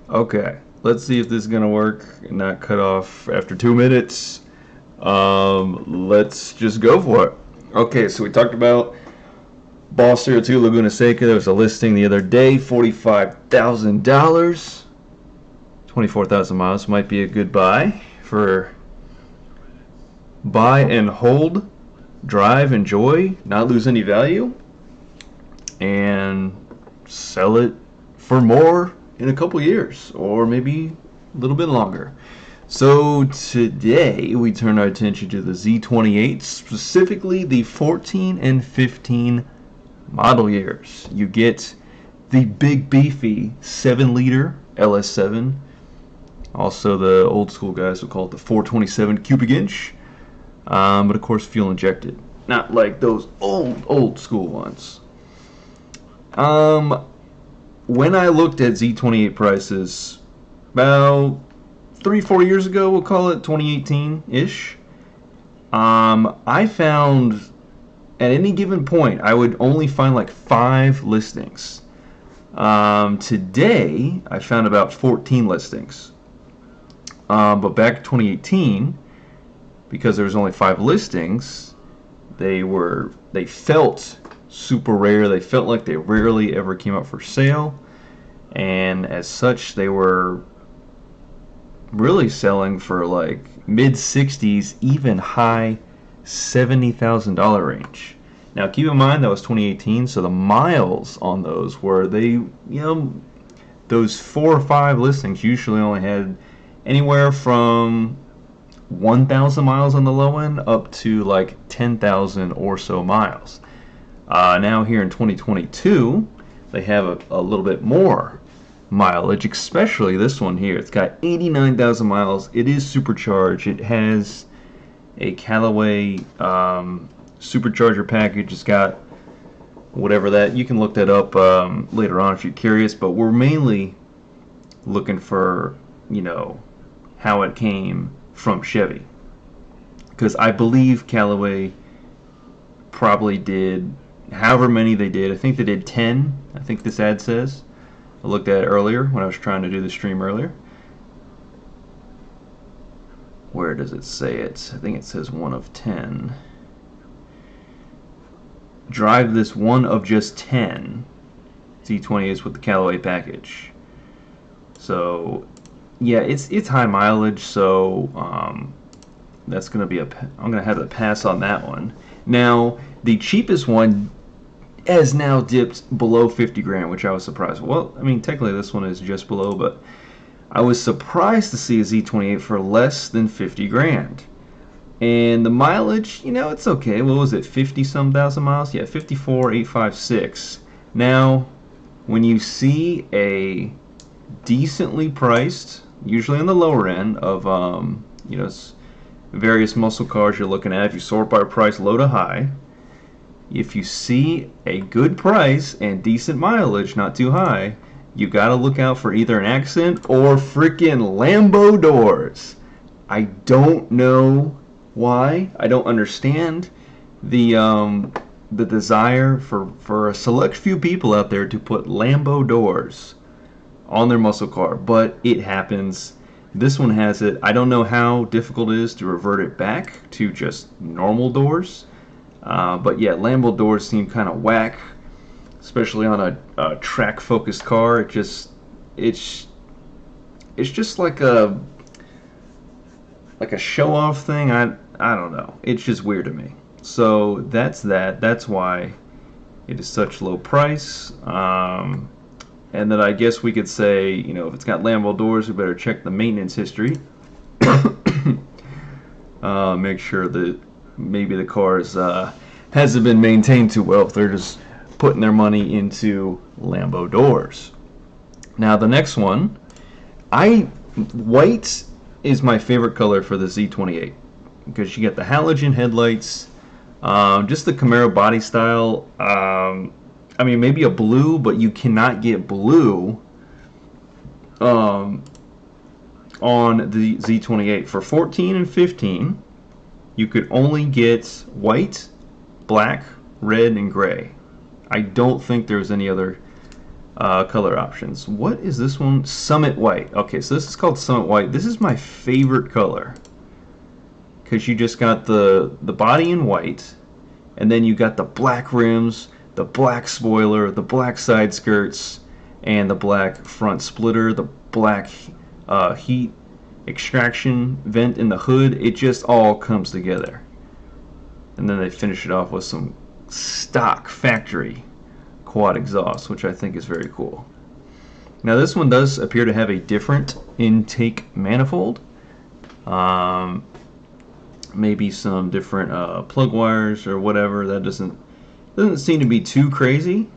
Okay, let's see if this is gonna work and not cut off after 2 minutes. Let's just go for it. Okay, so we talked about Boss 02 Laguna Seca. There was a listing the other day, $45,000, 24,000 miles. Might be a good buy for buy and hold, drive, enjoy, not lose any value, and sell it for more in a couple years or maybe a little bit longer. So today we turn our attention to the Z28, specifically the 14 and 15 model years. You get the big beefy 7-liter LS7. Also, the old school guys would call it the 427 cubic inch. But of course, fuel injected, not like those old school ones. When I looked at Z28 prices about 3-4 years ago, we'll call it 2018-ish, I found at any given point I would only find like 5 listings. Today I found about 14 listings. But back in 2018, because there was only 5 listings, they felt super rare. They felt like they rarely ever came out for sale, and as such they were really selling for like mid 60s, even high $70,000 range. Now keep in mind that was 2018, so the miles on those were, those 4 or 5 listings usually only had anywhere from 1,000 miles on the low end up to like 10,000 or so miles. Now here in 2022, they have a little bit more mileage, especially this one here. It's got 89,000 miles. It is supercharged. It has a Callaway supercharger package. It's got whatever that, you can look that up later on if you're curious, but we're mainly looking for, how it came from Chevy, because I believe Callaway probably did however many they did. I think they did 10. I think this ad says. I looked at it earlier when I was trying to do the stream earlier. Where does it say it? I think it says 1 of 10. Drive this 1 of just 10 Z28s with the Callaway package. So yeah, it's high mileage, so that's gonna be I'm gonna have to pass on that one. Now the cheapest one has now dipped below 50 grand, which I was surprised. Well, I mean, technically this one is just below, but I was surprised to see a Z28 for less than 50 grand. And the mileage, it's okay. What was it, 50-some thousand miles? Yeah, 54,856. Now, when you see a decently priced, usually on the lower end of, various muscle cars you're looking at, if you sort by price low to high, if you see a good price and decent mileage, not too high, you gotta look out for either an accent or freaking Lambo doors. I don't know why. I don't understand the desire for a select few people out there to put Lambo doors on their muscle car, but it happens. This one has it. I don't know how difficult it is to revert it back to just normal doors. But yeah, Lambo doors seem kind of whack, especially on a track-focused car. It's just like a show-off thing. I don't know. It's just weird to me. So that's that. That's why it is such low price. And then I guess we could say, if it's got Lambo doors, we better check the maintenance history. Make sure that maybe the car hasn't been maintained too well if they're just putting their money into Lambo doors. Now the next one, white is my favorite color for the Z28 because you get the halogen headlights, just the Camaro body style. I mean, maybe a blue, but you cannot get blue on the Z28. For 14 and 15, you could only get white, black, red, and gray. I don't think there's any other color options. What is this one? Summit White. Okay, so this is called Summit White. This is my favorite color because you just got the body in white, and then you got the black rims, the black spoiler, the black side skirts, and the black front splitter, the black heat extraction vent in the hood. It just all comes together. And then they finish it off with some stock factory quad exhaust, which I think is very cool. Now this one does appear to have a different intake manifold. Maybe some different plug wires or whatever. That doesn't seem to be too crazy,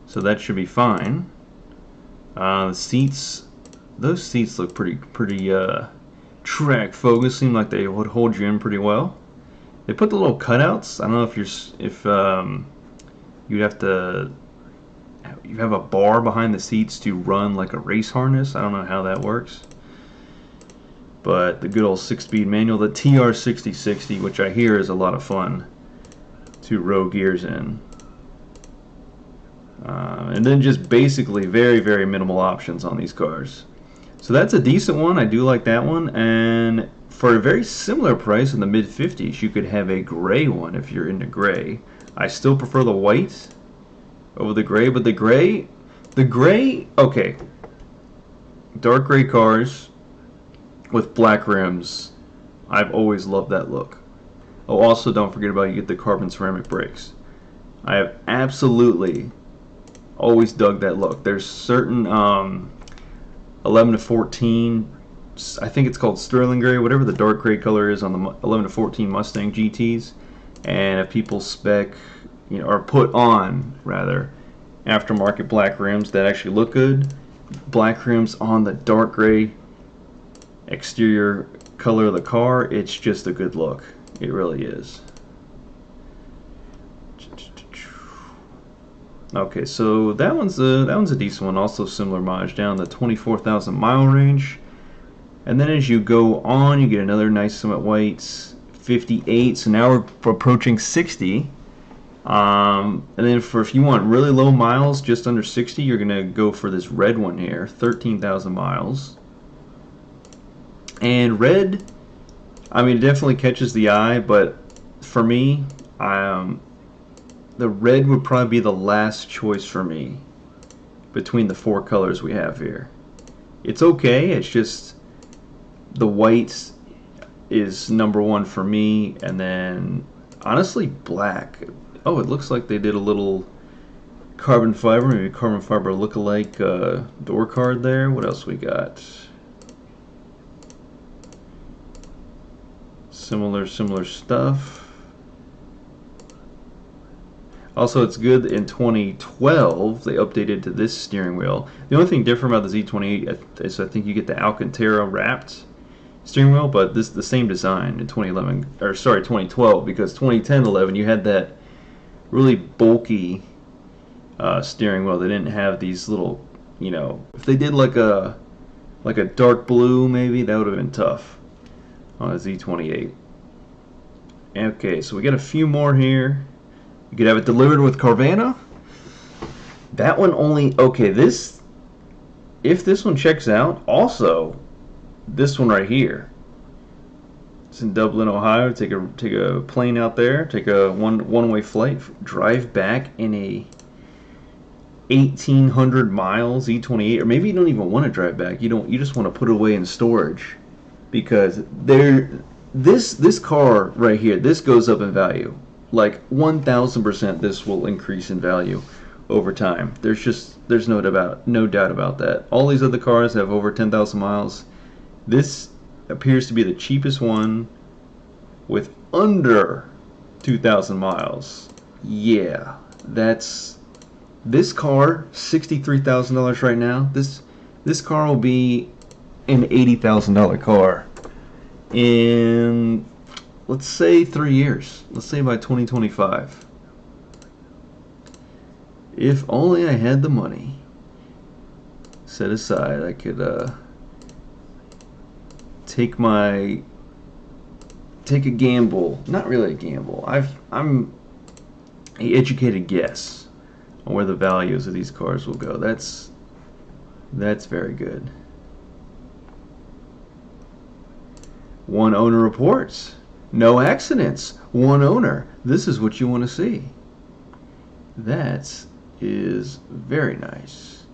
so that should be fine. The seats, those seats look pretty track focused. Seem like they would hold you in pretty well. They put the little cutouts. I don't know if you'd have to. You have a bar behind the seats to run like a race harness. I don't know how that works. But the good old 6-speed manual, the TR6060, which I hear is a lot of fun to row gears in. And then just basically very minimal options on these cars. So that's a decent one. I do like that one. And for a very similar price in the mid-50s, you could have a gray one if you're into gray. I still prefer the white over the gray, but the gray, okay. Dark gray cars with black rims, I've always loved that look. Oh, also don't forget about, you get the carbon ceramic brakes. I have absolutely always dug that look. There's certain 11 to 14, I think it's called sterling gray, whatever the dark gray color is on the 11 to 14 Mustang GTs, and if people spec, or put on rather aftermarket black rims that actually look good, black rims on the dark gray exterior color of the car, it's just a good look. It really is. Okay, so that one's a decent one, also similar mileage, down the 24,000 mile range. And then as you go on, you get another nice Summit White 58. So now we're approaching 60. And then if you want really low miles, just under 60, you're gonna go for this red one here, 13,000 miles. And red, I mean, it definitely catches the eye, but for me, the red would probably be the last choice for me between the four colors we have here. It's okay, it's just the white is number one for me, and then honestly black. Oh, it looks like they did a little carbon fiber, maybe carbon fiber look-alike door card there. What else we got? Similar stuff. Also, it's good in 2012 they updated to this steering wheel. The only thing different about the Z28 is I think you get the Alcantara wrapped steering wheel, but this is the same design in 2012, because 2010-11 you had that really bulky steering wheel. They didn't have these little, if they did like a dark blue, maybe that would have been tough on a Z28. Okay, so we got a few more here. You could have it delivered with Carvana. That one only, okay, if this one checks out, also this one right here. It's in Dublin, Ohio. Take a plane out there, take a one-way flight, drive back in a 1,800 miles Z28, or maybe you don't even want to drive back. You just want to put it away in storage, because this car right here, this goes up in value. Like 1,000% this will increase in value over time. There's no doubt about that. All these other cars have over 10,000 miles. This appears to be the cheapest one with under 2,000 miles. Yeah, this car, $63,000 right now. This car will be an $80,000 car in, let's say, 3 years. Let's say by 2025. If only I had the money set aside, I could take a gamble. Not really a gamble. I'm an educated guess on where the values of these cars will go. That's very good. One owner reports. No accidents. One owner. This is what you want to see. That is very nice.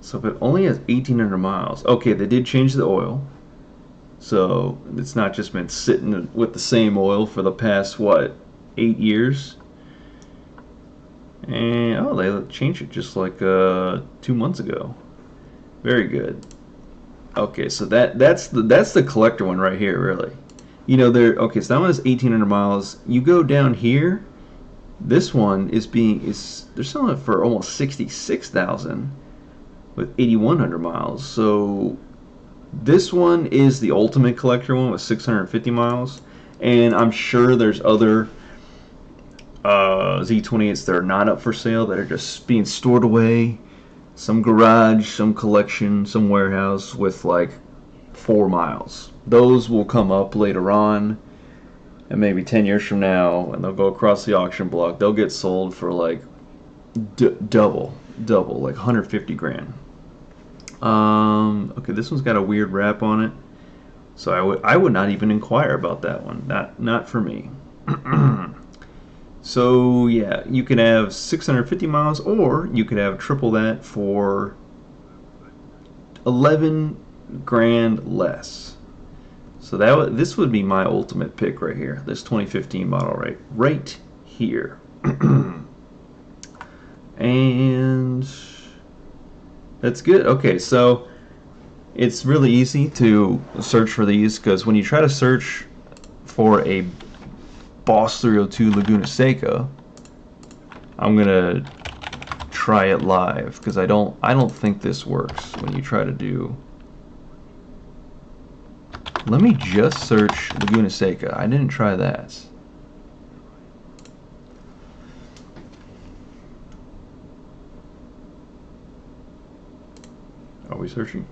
So if it only has 1,800 miles, okay, they did change the oil. So it's not just been sitting with the same oil for the past, what, 8 years? And, oh, they changed it just like 2 months ago. Very good. Okay, so that's the collector one right here, really. You know, okay, so that one has 1,800 miles. You go down here, this one they're selling it for almost 66,000 with 8,100 miles. So this one is the ultimate collector one with 650 miles, and I'm sure there's other Z28s that are not up for sale that are just being stored away. Some garage, some collection, some warehouse with like 4 miles. Those will come up later on, and maybe 10 years from now, and they'll go across the auction block. They'll get sold for like double, like 150 grand. Okay, this one's got a weird wrap on it, so I would not even inquire about that one. Not for me. So yeah, you can have 650 miles, or you could have triple that for 11 grand less. So this would be my ultimate pick right here. This 2015 model right here. And that's good. Okay, so it's really easy to search for these, because when you try to search for a Boss 302 Laguna Seca, I'm gonna try it live, because I don't think this works when you try to do. Let me just search Laguna Seca. I didn't try that. Are we searching?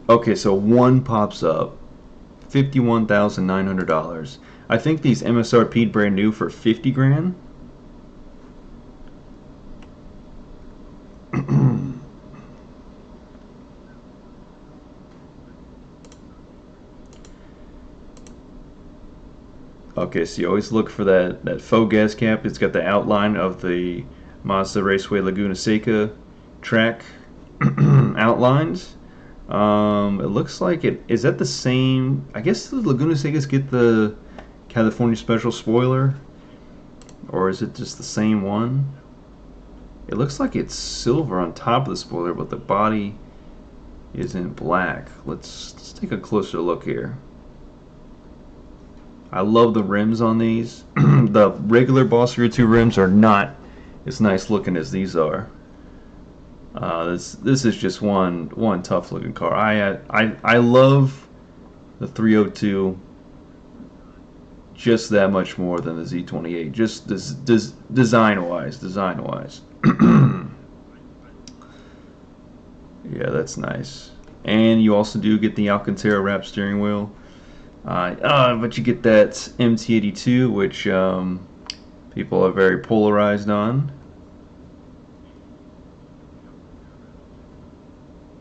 Okay, so one pops up. $51,900. I think these MSRP'd brand new for 50 grand. Okay, so you always look for that faux gas cap. It's got the outline of the Mazda Raceway Laguna Seca track outlined. It looks like it is that the same. I guess the Laguna Secas get the California Special spoiler, or is it just the same one? It looks like it's silver on top of the spoiler, but the body is in black. Let's take a closer look here. I love the rims on these. The regular Boss 302 rims are not as nice looking as these are. This is just one tough looking car. I love the 302 just that much more than the Z28, just design wise. Yeah, that's nice. And you also do get the Alcantara wrap steering wheel. But you get that MT82, which people are very polarized on.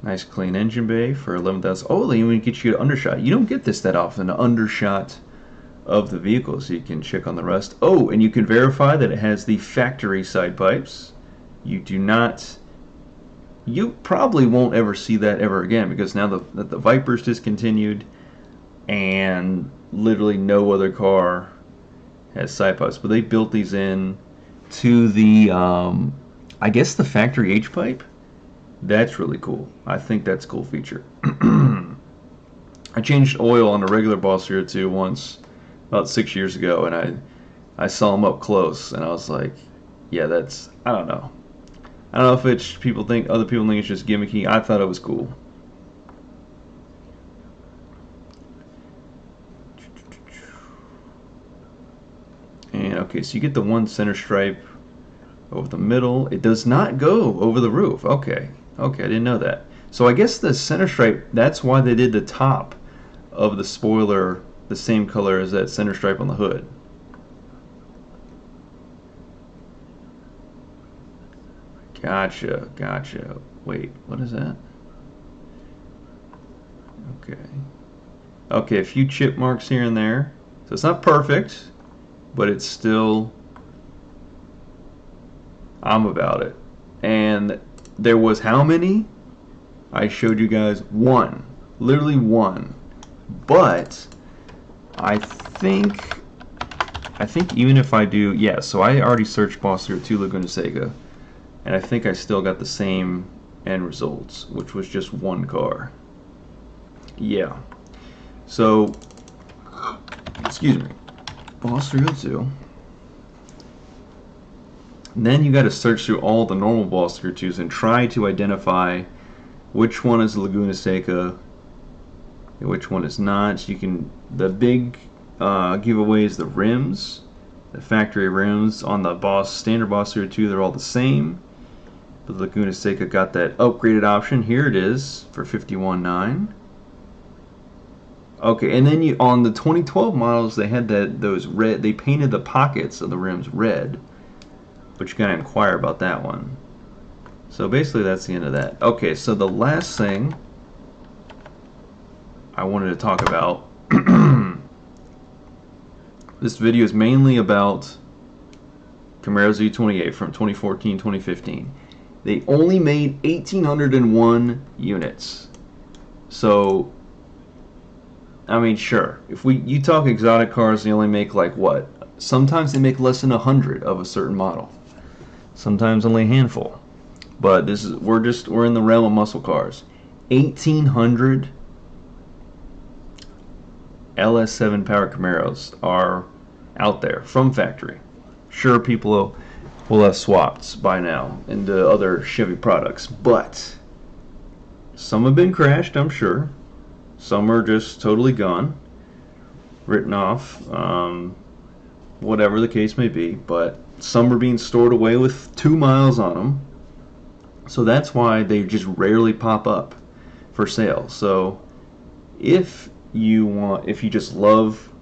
Nice clean engine bay for 11,000. Oh, they even get you an undershot. You don't get this that often, an undershot of the vehicle, so you can check on the rest. Oh, and you can verify that it has the factory side pipes. You do not. You probably won't ever see that ever again, because now that the Viper's discontinued, and literally no other car has side pipes. But they built these in to the, I guess, the factory H pipe. That's really cool. I think that's a cool feature. I changed oil on a regular Boss 302 once, about 6 years ago, and I saw them up close, and I was like, yeah, that's, I don't know. I don't know if it's other people think it's just gimmicky. I thought it was cool. And okay, so you get the one center stripe over the middle. It does not go over the roof. Okay, I didn't know that. So I guess the center stripe, that's why they did the top of the spoiler the same color as that center stripe on the hood. Gotcha, gotcha. Wait, what is that? Okay. Okay, a few chip marks here and there. So it's not perfect, but it's still, I'm about it. And there was how many? I showed you guys one. Literally one. But I think even if I do, yeah, so I already searched Boss 02 Laguna Seca, and I think I still got the same end results, which was just one car. Yeah. So, excuse me, Boss 302. Then you got to search through all the normal Boss 302s and try to identify which one is Laguna Seca, which one is not. So you can, the big giveaway is the rims, the factory rims on the standard Boss 302. They're all the same. But the Laguna Seca got that upgraded option. Here it is for $51,900. Okay, and then on the 2012 models, they had those red. They painted the pockets of the rims red, but you gotta inquire about that one. So basically, that's the end of that. Okay, so the last thing I wanted to talk about. This video is mainly about Camaro Z28 from 2014-2015. They only made 1,801 units. So, I mean, sure. If you talk exotic cars, they only make like what? Sometimes they make less than 100 of a certain model. Sometimes only a handful. But this is we're in the realm of muscle cars. 1,800 LS7 powered Camaros are out there from factory. Sure, people will have swapped by now into other Chevy products, but some have been crashed, I'm sure. Some are just totally gone, written off, whatever the case may be, but some are being stored away with 2 miles on them. So that's why they just rarely pop up for sale. So if you just love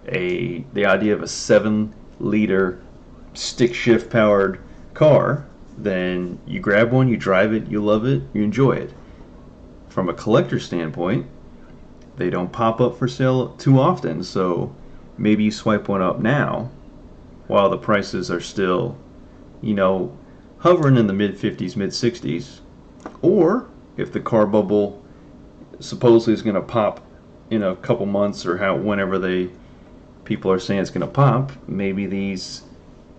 the idea of a 7-liter stick shift powered car, then you grab one, you drive it, you love it, you enjoy it. From a collector standpoint, they don't pop up for sale too often, so maybe you swipe one up now while the prices are still, hovering in the mid-50s, mid-60s. Or if the car bubble supposedly is going to pop in a couple months, or whenever people are saying it's going to pop, maybe these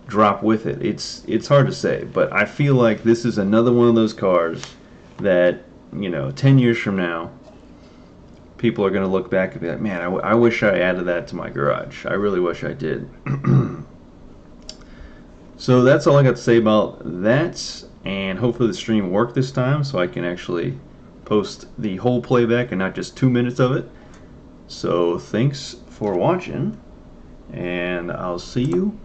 drop with it. It's hard to say, but I feel like this is another one of those cars that 10 years from now, people are going to look back and be like, man, I wish I added that to my garage. I really wish I did. So that's all I got to say about that, and hopefully the stream worked this time so I can actually post the whole playback and not just 2 minutes of it. So thanks for watching, and I'll see you